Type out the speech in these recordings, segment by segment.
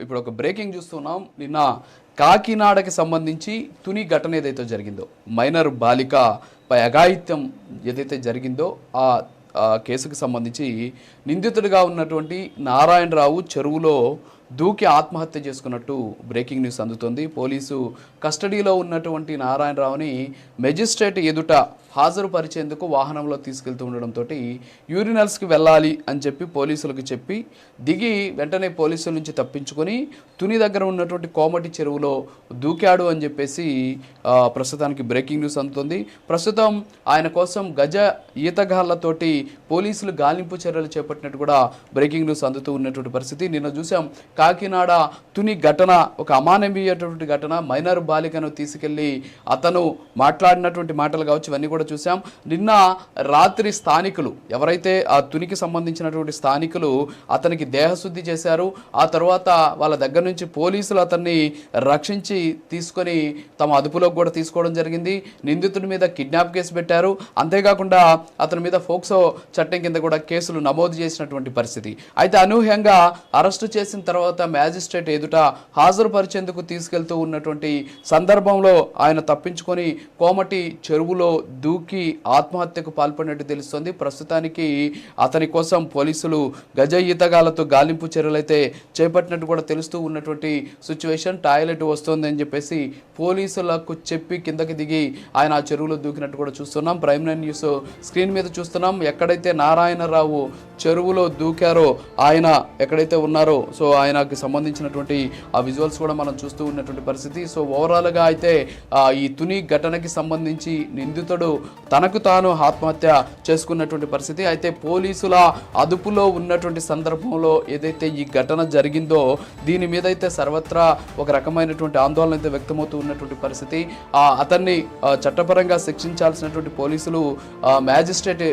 ఇప్పుడు ఒక బ్రేకింగ్ చూస్తున్నాం. నిన్న కాకినాడకి సంబంధించి తుని ఘటన ఏదైతే జరిగిందో, మైనర్ బాలికపై అఘాయిత్యం ఏదైతే జరిగిందో ఆ కేసుకు సంబంధించి నిందితుడిగా ఉన్నటువంటి నారాయణరావు చెరువులో దూకి ఆత్మహత్య చేసుకున్నట్టు బ్రేకింగ్ న్యూస్ అందుతుంది. పోలీసు కస్టడీలో ఉన్నటువంటి నారాయణరావుని మెజిస్ట్రేట్ ఎదుట హాజరుపరిచేందుకు వాహనంలో తీసుకెళ్తూ ఉండడంతో యూరినల్స్కి వెళ్ళాలి అని చెప్పి పోలీసులకు చెప్పి దిగి వెంటనే పోలీసుల నుంచి తప్పించుకొని తుని దగ్గర ఉన్నటువంటి కోమటి చెరువులో దూకాడు అని చెప్పేసి ప్రస్తుతానికి బ్రేకింగ్ న్యూస్ అందుతుంది. ప్రస్తుతం ఆయన కోసం గజ ఈతగాళ్లతోటి పోలీసులు గాలింపు చర్యలు చేపట్టినట్టు కూడా బ్రేకింగ్ న్యూస్ అందుతూ ఉన్నటువంటి పరిస్థితి. నిన్న చూసాం కాకినాడ తుని ఘటన, ఒక అమానవీయటువంటి ఘటన. మైనర్ బాలికను తీసుకెళ్లి అతను మాట్లాడినటువంటి మాటలు కావచ్చు, ఇవన్నీ కూడా చూసాం. నిన్న రాత్రి స్థానికులు ఎవరైతే ఆ తునికి సంబంధించినటువంటి స్థానికులు అతనికి దేహశుద్ధి చేశారు. ఆ తర్వాత వాళ్ళ దగ్గర నుంచి పోలీసులు అతన్ని రక్షించి తీసుకొని తమ అదుపులోకి కూడా తీసుకోవడం జరిగింది. నిందితుడి మీద కిడ్నాప్ కేసు పెట్టారు. అంతేకాకుండా అతని మీద ఫోక్సో చట్టం కింద కూడా కేసులు నమోదు చేసినటువంటి పరిస్థితి. అయితే అనూహ్యంగా అరెస్టు చేసిన తర్వాత మ్యాజిస్ట్రేట్ ఎదుట హాజరుపరిచేందుకు తీసుకెళ్తూ ఉన్నటువంటి సందర్భంలో ఆయన తప్పించుకొని కోమటి చెరువులో దూకి ఆత్మహత్యకు పాల్పడినట్టు తెలుస్తోంది. ప్రస్తుతానికి అతని కోసం పోలీసులు గజ ఈతగాళ్లతో గాలింపు చర్యలైతే చేపట్టినట్టు కూడా తెలుస్తూ ఉన్నటువంటి సిచ్యువేషన్. టాయిలెట్ వస్తుంది అని చెప్పేసి పోలీసులకు చెప్పి కిందకి దిగి ఆయన ఆ చెరువులో దూకినట్టు కూడా చూస్తున్నాం. ప్రైమ్ నైన్ న్యూస్ స్క్రీన్ మీద చూస్తున్నాం. ఎక్కడైతే నారాయణరావు చెరువులో దూకారో, ఆయన ఎక్కడైతే ఉన్నారో, సో ఆయనకి సంబంధించినటువంటి ఆ విజువల్స్ కూడా మనం చూస్తూ ఉన్నటువంటి పరిస్థితి. సో ఓవరాల్గా అయితే ఈ తుని ఘటనకి సంబంధించి నిందితుడు తనకు తాను ఆత్మహత్య చేసుకున్నటువంటి పరిస్థితి. అయితే పోలీసుల అదుపులో ఉన్నటువంటి సందర్భంలో ఏదైతే ఈ ఘటన జరిగిందో దీని మీద అయితే సర్వత్రా ఒక రకమైనటువంటి ఆందోళన అయితే వ్యక్తమవుతూ ఉన్నటువంటి పరిస్థితి. అతన్ని చట్టపరంగా శిక్షించాల్సినటువంటి పోలీసులు మ్యాజిస్ట్రేట్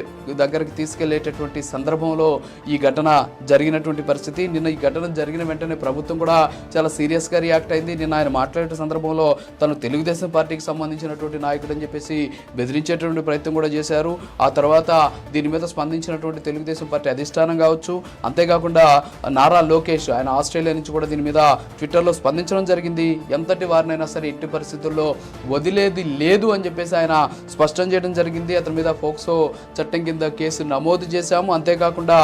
దగ్గరికి తీసుకెళ్లేటటువంటి సందర్భంలో ఈ ఘటన జరిగినటువంటి పరిస్థితి. నిన్న ఈ ఘటన జరిగిన వెంటనే ప్రభుత్వం కూడా చాలా సీరియస్గా రియాక్ట్ అయింది. నిన్న ఆయన మాట్లాడే సందర్భంలో తను తెలుగుదేశం పార్టీకి సంబంధించినటువంటి నాయకుడు అని చెప్పేసి బెదిరించేటువంటి ప్రయత్నం కూడా చేశారు. ఆ తర్వాత దీని మీద స్పందించినటువంటి తెలుగుదేశం పార్టీ అధిష్టానం కావచ్చు, అంతేకాకుండా నారా లోకేష్ ఆయన ఆస్ట్రేలియా నుంచి కూడా దీని మీద ట్విట్టర్లో స్పందించడం జరిగింది. ఎంతటి వారినైనా సరే ఎట్టి పరిస్థితుల్లో వదిలేది లేదు అని చెప్పేసి ఆయన స్పష్టం చేయడం జరిగింది. అతని మీద ఫోక్సో చట్టం కింద కేసు నమోదు చేశాము, అంతేకాకుండా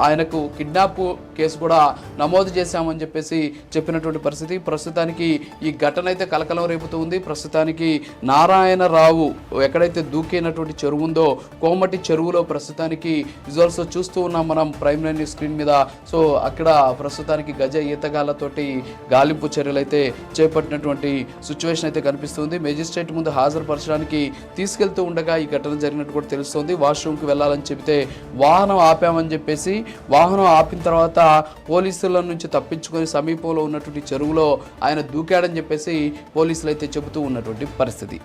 ఆయనకు కిడ్నాప్ కేసు కూడా నమోదు చేశామని చెప్పేసి చెప్పినటువంటి పరిస్థితి. ప్రస్తుతానికి ఈ ఘటన అయితే కలకలం రేపుతూ ఉంది. ప్రస్తుతానికి నారాయణరావు ఎక్కడైతే దూకినటువంటి చెరువు ఉందో కోమటి చెరువులో ప్రస్తుతానికి విజువల్స్ చూస్తూ ఉన్నాం మనం ప్రైమ్ నైన్ స్క్రీన్ మీద. సో అక్కడ ప్రస్తుతానికి గజ ఈతగాళ్లతోటి గాలింపు చర్యలు అయితే చేపట్టినటువంటి సిచ్యువేషన్ అయితే కనిపిస్తుంది. మెజిస్ట్రేట్ ముందు హాజరుపరచడానికి తీసుకెళ్తూ ఉండగా ఈ ఘటన జరిగినట్టు కూడా తెలుస్తోంది. వాష్రూమ్కి వెళ్ళాలని చెబితే వాహనం ఆపామని చెప్పేసి, వాహనం ఆపిన తర్వాత పోలీసుల నుంచి తప్పించుకొని సమీపంలో ఉన్నటువంటి చెరువులో ఆయన దూకాడని చెప్పేసి పోలీసులు అయితే చెబుతూ ఉన్నటువంటి పరిస్థితి.